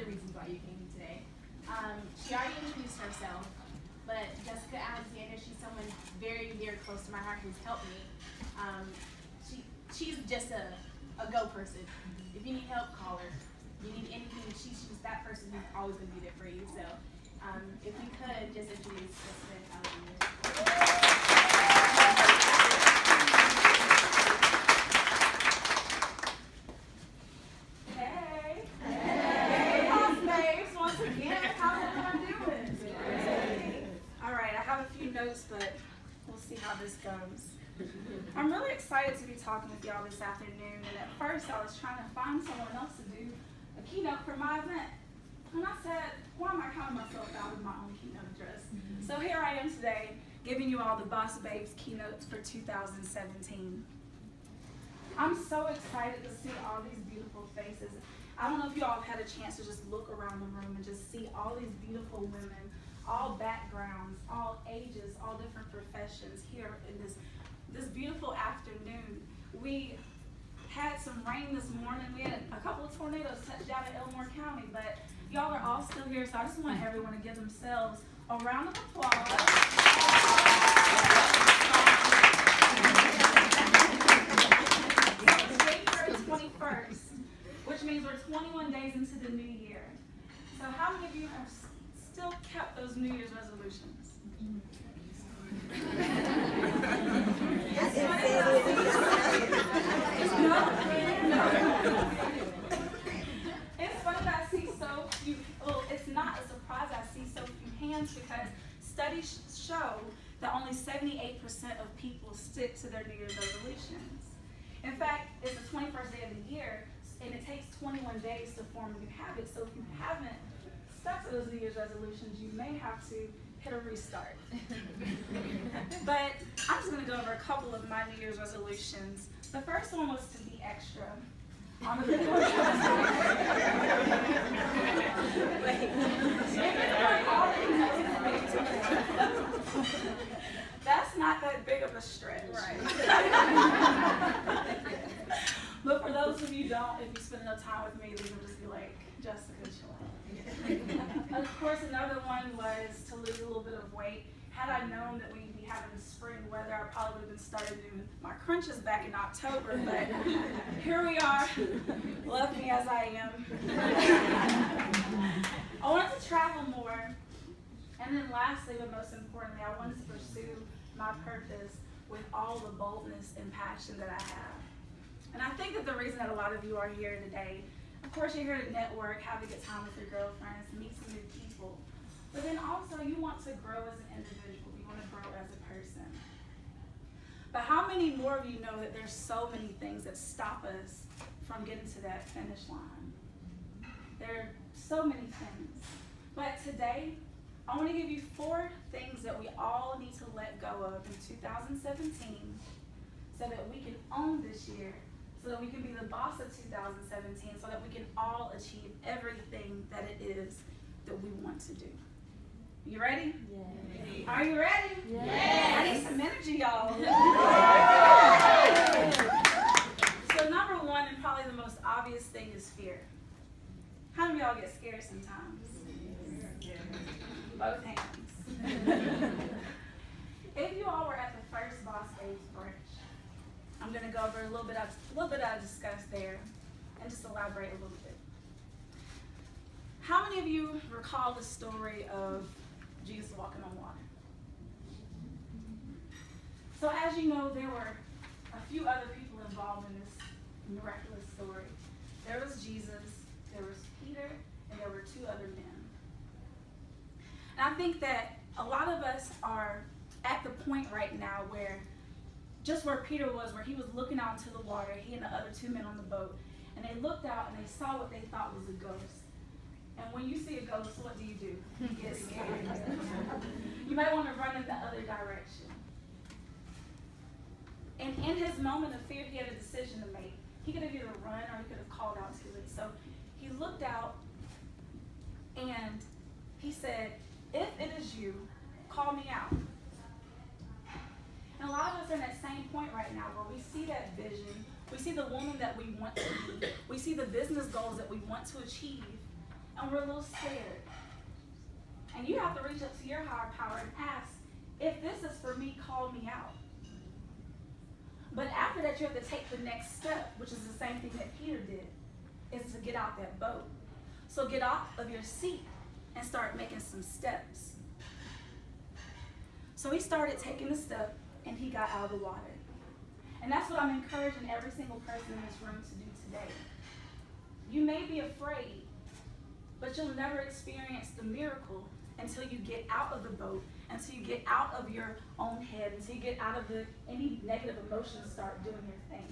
reasons why you came today. She already introduced herself, but Jessica Alexander, she's someone very, very close to my heart who's helped me. She's just a go person. If you need help, call her. You need anything, she's that person who's always going to be there for you. So if you could just introduce Jessica Alexander. But we'll see how this goes. I'm really excited to be talking with y'all this afternoon, and at first I was trying to find someone else to do a keynote for my event. And I said, why am I counting myself out with my own keynote address? So here I am today, giving you all the Boss Babes keynotes for 2017. I'm so excited to see all these beautiful faces. I don't know if you all have had a chance to just look around the room and just see all these beautiful women, all backgrounds, all ages, all different professions here in this beautiful afternoon. We had some rain this morning. We had a couple of tornadoes touch down in Elmore County, but y'all are all still here, so I just want everyone to give themselves a round of applause. It's January 21st, which means we're 21 days into the new year. So how many of you have still kept those New Year's resolutions? It's funny that I see so few, well, it's not a surprise I see so few hands because studies show that only 78% of people stick to their New Year's resolutions. In fact, it's the 21st day of the year, and it takes 21 days to form a new habit. So if you haven't stuck to those New Year's resolutions, you may have to hit a restart. But I'm just going to go over a couple of my New Year's resolutions. The first one was to be extra. On the video. That's not that big of a stretch. Right. But for those of you who don't, if you spend enough time with me, these will just be like, Jessica, chill out. Of course, another one was to lose a little bit of weight. Had I known that we'd be having spring weather, I probably would have been starting doing my crunches back in October, but here we are. Love me as I am. I wanted to travel more. And then lastly, but most importantly, I wanted to pursue my purpose with all the boldness and passion that I have. And I think that the reason that a lot of you are here today, of course, you're here to network, have a good time with your girlfriends, meet some new people. But then also, you want to grow as an individual. You want to grow as a person. But how many more of you know that there's so many things that stop us from getting to that finish line? There are so many things. But today, I want to give you 4 things that we all need to let go of in 2017 so that we can own this year, so that we can be the boss of 2017, so that we can all achieve everything that it is that we want to do. You ready? Yeah. Are you ready? Yeah. I need some energy, y'all. So number 1, and probably the most obvious thing, is fear. How many of y'all get scared sometimes? Both hands. If you all were at the first Boss Babes Brunch, I'm going to go over a little bit I discussed there and just elaborate a little bit. How many of you recall the story of Jesus walking on water? So as you know, there were a few other people involved in this miraculous story. There was Jesus, there was Peter, and there were 2 other men. And I think that a lot of us are at the point right now where, just where Peter was, where he was looking out into the water, he and the other 2 men on the boat, and they looked out and they saw what they thought was a ghost. And when you see a ghost, what do? You get scared. You might want to run in the other direction. And in his moment of fear, he had a decision to make. He could have either run or he could have called out to it. So he looked out and he said, "If it is you, call me out." And a lot of us are in that same point right now where we see that vision, we see the woman that we want to be, we see the business goals that we want to achieve, and we're a little scared. And you have to reach up to your higher power and ask, if this is for me, call me out. But after that, you have to take the next step, which is the same thing that Peter did, is to get out that boat. So get off of your seat and start making some steps. So he started taking the step, and he got out of the water. And that's what I'm encouraging every single person in this room to do today. You may be afraid, but you'll never experience the miracle until you get out of the boat, until you get out of your own head, until you get out of any negative emotions and start doing your thing.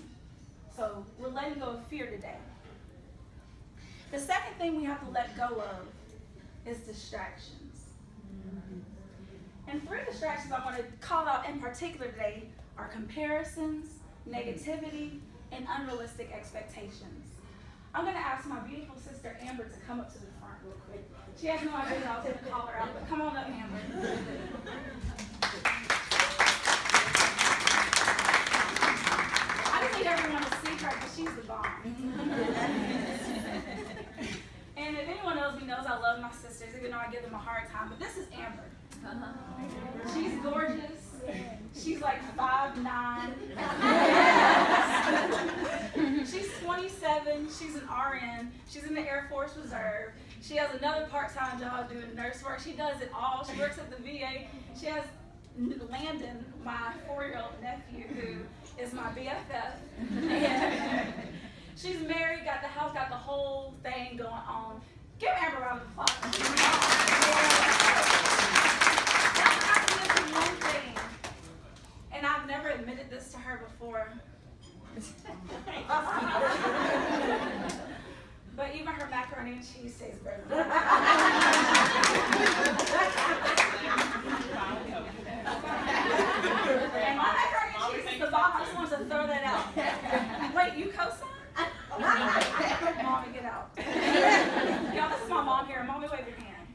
So we're letting go of fear today. The second thing we have to let go of is distractions. And 3 distractions I want to call out in particular today are comparisons, negativity, and unrealistic expectations. I'm going to ask my beautiful sister Amber to come up to the front real quick. She has no idea that I'll take the collar out, but come on up, Amber. I just need everyone to see her because she's the bomb. And if anyone knows me knows I love my sisters, even though I give them a hard time. But this is Amber. She's gorgeous. She's like 5'9". She's 27. She's an RN. She's in the Air Force Reserve. She has another part-time job doing nurse work. She does it all. She works at the VA. She has Landon, my 4-year-old nephew, who is my BFF. And she's married, got the house, got the whole thing going on. Give Amber a round of applause. That's one thing, and I've never admitted this to her before. But even her macaroni and cheese tastes better. And my macaroni and cheese is the bomb. I just wanted to throw that out. Wait, you co-sign? Mommy, get out. Y'all, this is my mom here. Mommy, wave your hand.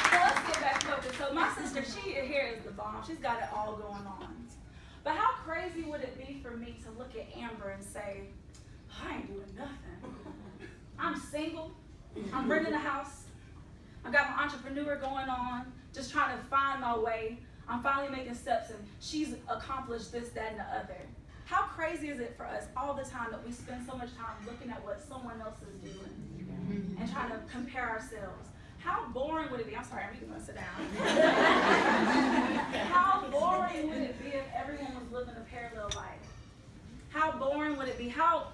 So let's get back focused. So my sister, she here is the bomb. She's got it all going on. But how crazy would it be for me to look at Amber and say, I ain't doing nothing. I'm single. I'm renting a house. I got my entrepreneur going on, just trying to find my way. I'm finally making steps, and she's accomplished this, that, and the other. How crazy is it for us all the time that we spend so much time looking at what someone else is doing and trying to compare ourselves? How boring would it be? I'm sorry, I'm even going to sit down. How boring would it be if everyone was living a parallel life? How boring would it be? How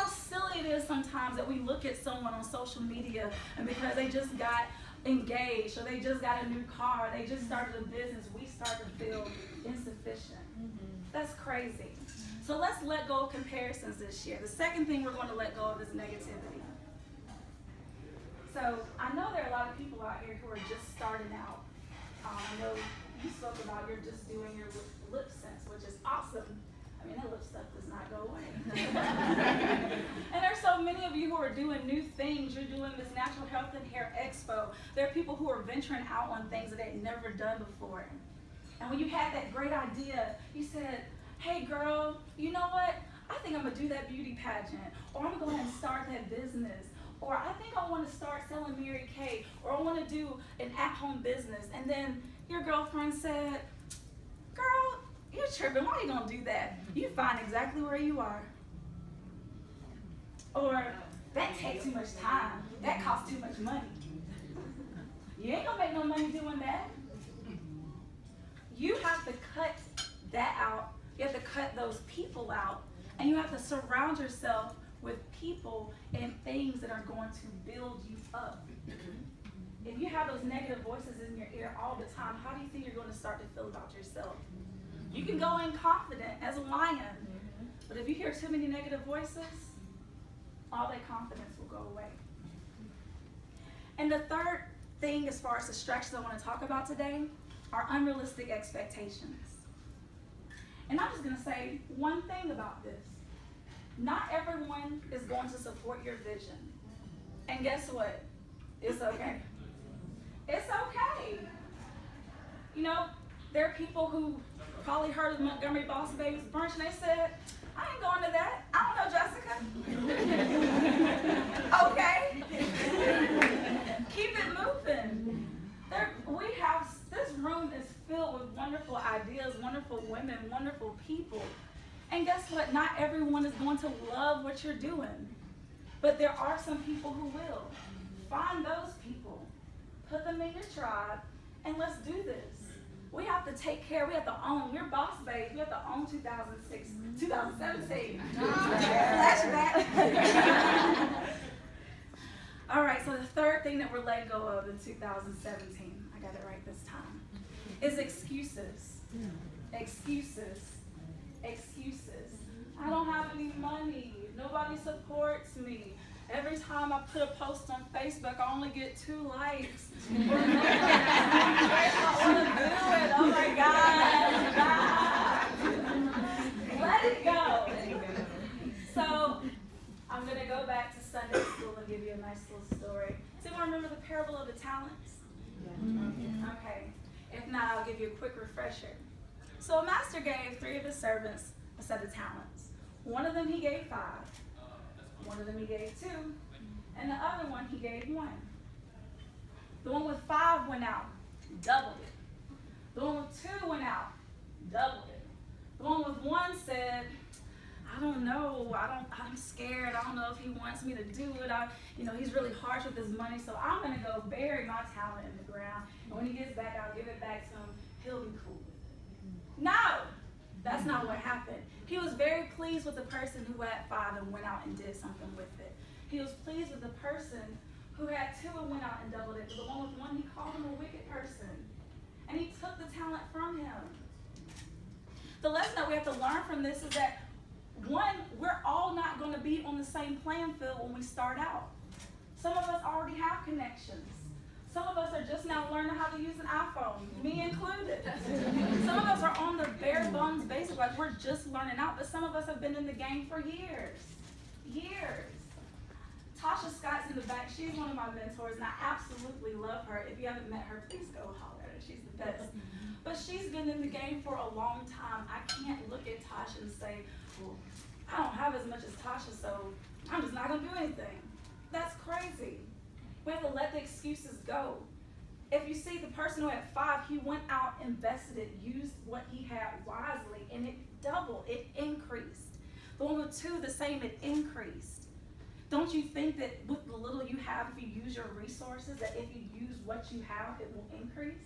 silly it is sometimes that we look at someone on social media and because they just got engaged or they just got a new car, they just started a business, we start to feel insufficient. That's crazy. So let's let go of comparisons this year. The second thing we're going to let go of is negativity. So I know there are a lot of people out here who are just starting out. I know you spoke about you're just doing your lip sense, which is awesome. I mean, that lip stuff does not go away. And there's so many of you who are doing new things. You're doing this Natural Health and Hair Expo. There are people who are venturing out on things that they've never done before. And when you had that great idea, you said, hey girl, you know what? I think I'm gonna do that beauty pageant, or I'm gonna go ahead and start that business, or I think I wanna start selling Mary Kay, or I wanna do an at-home business. And then your girlfriend said, girl, you're tripping, why are you gonna do that? You find exactly where you are. Or, that takes too much time, that costs too much money. You ain't gonna make no money doing that. You have to cut that out. You have to cut those people out. And you have to surround yourself with people and things that are going to build you up. If you have those negative voices in your ear all the time, how do you think you're going to start to feel about yourself? You can go in confident as a lion. But if you hear too many negative voices, all that confidence will go away. And the third thing as far as distractions I want to talk about today are unrealistic expectations. And I'm just going to say one thing about this. Not everyone is going to support your vision. And guess what? It's okay. It's okay. You know, there are people who probably heard of Montgomery Boss Babies Brunch and they said, I ain't going to that. I don't know Jessica. going to love what you're doing. But there are some people who will. Find those people, put them in your tribe, and let's do this. We have to take care, we have to own, we're boss babes, we have to own 2017. Flashback. All right, so the third thing that we're letting go of in 2017, I got it right this time, is excuses. Excuses. Excuses. I don't have any money. Nobody supports me. Every time I put a post on Facebook, I only get 2 likes. I want to do it. Oh my God. Let it go. So I'm going to go back to Sunday school and give you a nice little story. Does anyone remember the parable of the talents? Okay. If not, I'll give you a quick refresher. So a master gave 3 of his servants a set of talents. One of them he gave 5. One of them he gave 2. And the other one he gave 1. The one with 5 went out, doubled it. The one with 2 went out, doubled it. The one with 1 said, I don't know, I'm scared. I don't know if he wants me to do it. He's really harsh with his money, so I'm going to go bury my talent in the ground. And when he gets back, I'll give it back to him. He'll be cool with it. No, that's not what happened. He was very pleased with the person who had 5 and went out and did something with it. He was pleased with the person who had 2 and went out and doubled it. But the one with 1, he called him a wicked person. And he took the talent from him. The lesson that we have to learn from this is that, 1, we're all not going to be on the same playing field when we start out. Some of us already have connections. Some of us are just now learning how to use an iPhone, me included. Some of us are on the bare bones basic, like we're just learning out, but some of us have been in the game for years. Years. Tasha Scott's in the back. She's one of my mentors, and I absolutely love her. If you haven't met her, please go holler at her. She's the best. But she's been in the game for a long time. I can't look at Tasha and say, well, I don't have as much as Tasha, so I'm just not going to do anything. That's crazy. We have to let the excuses go. If you see the person who had 5, he went out, invested it, used what he had wisely, and it doubled, it increased. The one with 2, the same, it increased. Don't you think that with the little you have, if you use your resources, that if you use what you have, it will increase?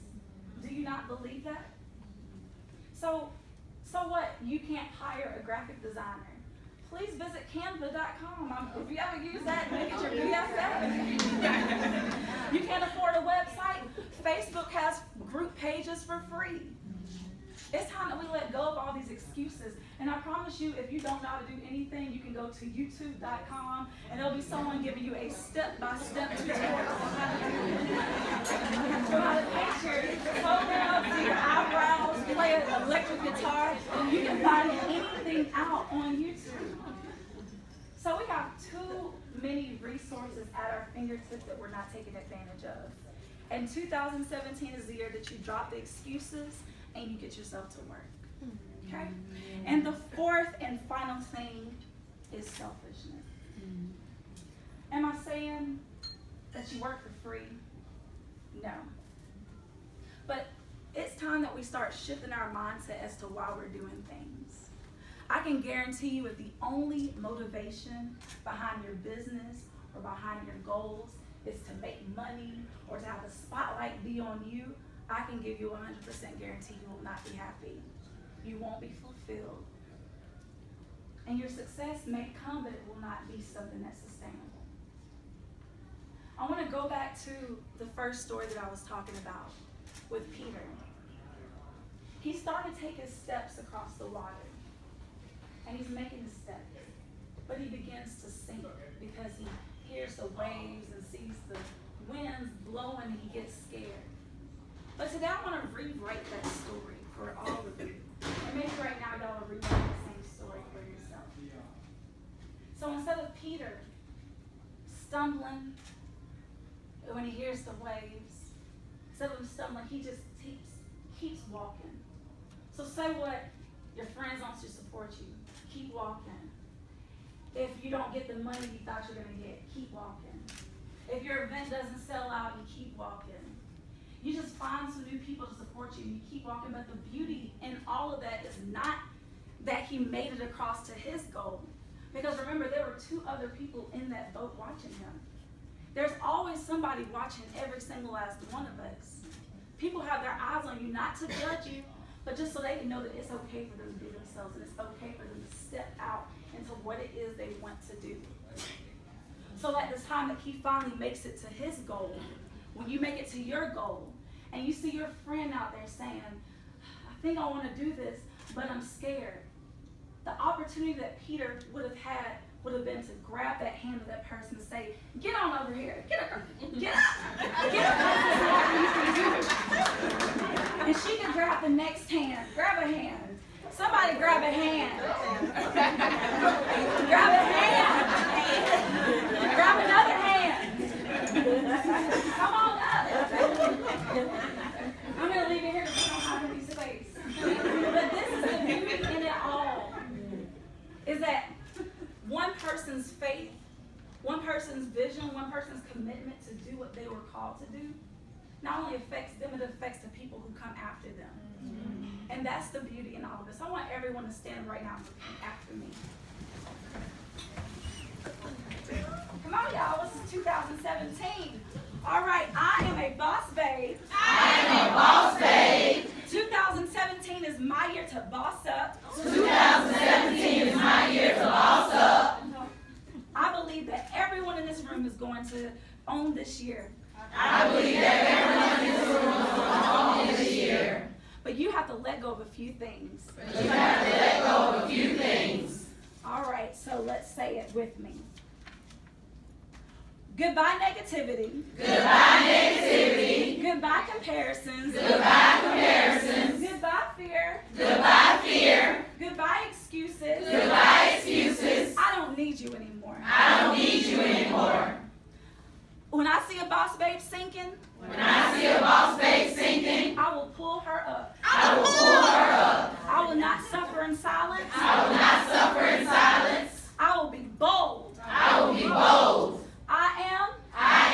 Do you not believe that? So what? You can't hire a graphic designer. Please visit canva.com. If you ever use that, make it your BFF. You can't afford a website? Facebook has group pages for free. It's time that we let go of all these excuses. And I promise you, if you don't know how to do anything, you can go to youtube.com and there'll be someone giving you a step-by-step tutorial on how to do it. So how to paint your toenails, do your eyebrows, play an electric guitar, and you can find anything out on YouTube. So we have too many resources at our fingertips that we're not taking advantage of. And 2017 is the year that you drop the excuses and you get yourself to work. Okay? And the 4th and final thing is selfishness. Am I saying that you work for free? No. But it's time that we start shifting our mindset as to why we're doing things. I can guarantee you if the only motivation behind your business or behind your goals is to make money or to have the spotlight be on you, I can give you 100% guarantee you will not be happy. You won't be fulfilled. And your success may come, but it will not be something that's sustainable. I want to go back to the first story that I was talking about with Peter. He started taking steps across the water. And he's making the steps. But he begins to sink because he hears the waves and sees the winds blowing and he gets scared. But today I want to rewrite that story for all of you. And maybe right now y'all are rewriting the same story for yourself. So instead of Peter stumbling when he hears the waves, instead of him stumbling, he just keeps walking. So say what your friends want to support you. Keep walking. If you don't get the money you thought you were going to get, keep walking. If your event doesn't sell out, you keep walking. You just find some new people to support you and you keep walking. But the beauty in all of that is not that he made it across to his goal, Because remember, there were 2 other people in that boat watching him. There's always somebody watching every single last one of us. People have their eyes on you, not to judge you, but just so they can know that it's okay for them to be themselves, and it's okay for them to step out into what it is they want to do. So at the time that he finally makes it to his goal, when you make it to your goal, and you see your friend out there saying, I think I want to do this, but I'm scared. The opportunity that Peter would have had would have been to grab that hand of that person and say, get on over here, get up, get up. And she could grab the next hand, grab a hand. Somebody grab a hand. Grab a hand. Grab another hand. Come on up. I'm going to leave it here because we don't have any space. But this is the beauty in it all. Is that one person's faith, one person's vision, one person's commitment to do what they were called to do, not only affects them, it affects the people who come after them. Mm-hmm. And that's the beauty in all of this. I want everyone to stand right now and repeat after me. Come on, y'all. This is 2017. All right. I am a boss babe. I am a boss babe. 2017 is my year to boss up. 2017 is my year to boss up. I believe that everyone in this room is going to own this year. I believe that everyone in this room is going to own this year. But you have to let go of a few things. You have to let go of a few things. All right, so let's say it with me. Goodbye negativity. Goodbye negativity. Goodbye comparisons. Goodbye comparisons. Goodbye fear. Goodbye fear. Goodbye excuses. Goodbye excuses. I don't need you anymore. I don't need you anymore. When I see a boss babe sinking, when I see a boss babe sinking, I will pull her up. I will pull her up. I will not suffer in silence. I will not suffer in silence. I will be bold. I will be bold. I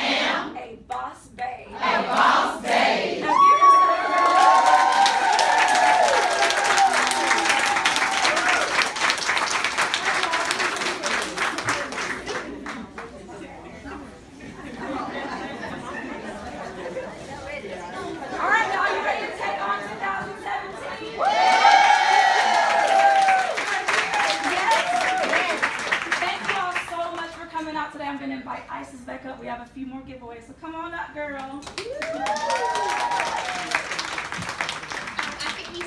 am a boss babe. A boss babe. Now give yourself a round. All right, y'all, you ready to take on 2017? Yes. Thank you all so much for coming out today. I'm going to invite Isis back up. We have a few more giveaways, so come on up, girl.